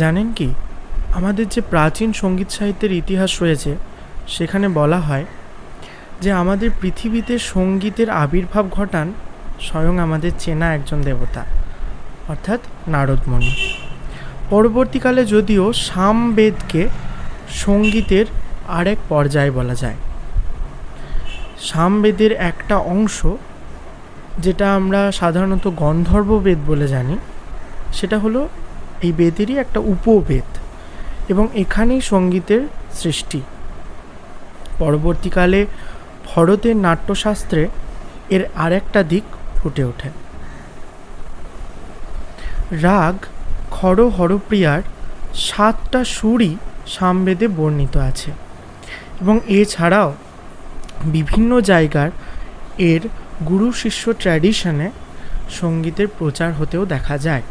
জানেন কি, আমাদের যে প্রাচীন সঙ্গীত সাহিত্যের ইতিহাস রয়েছে সেখানে বলা হয় যে আমাদের পৃথিবীতে সঙ্গীতের আবির্ভাব ঘটান স্বয়ং আমাদের চেনা একজন দেবতা, অর্থাৎ নারদমণি। পরবর্তীকালে যদিও সামবেদকে সঙ্গীতের আরেক পর্যায় বলা যায়। সামবেদের একটা অংশ, যেটা আমরা সাধারণত গন্ধর্ব বেদ বলে জানি, সেটা হলো এই বেদেরই একটা উপবেদ, এবং এখানেই সঙ্গীতের সৃষ্টি। পরবর্তীকালে ভরতের নাট্যশাস্ত্রে এর আরেকটা দিক ফুটে ওঠে। রাগ খড় হরপ্রিয়ার 7টা সুরই সামবেদে বর্ণিত আছে, এবং এছাড়াও বিভিন্ন জায়গার এর গুরু শিষ্য ট্র্যাডিশনে সঙ্গীতের প্রচার হতেও দেখা যায়।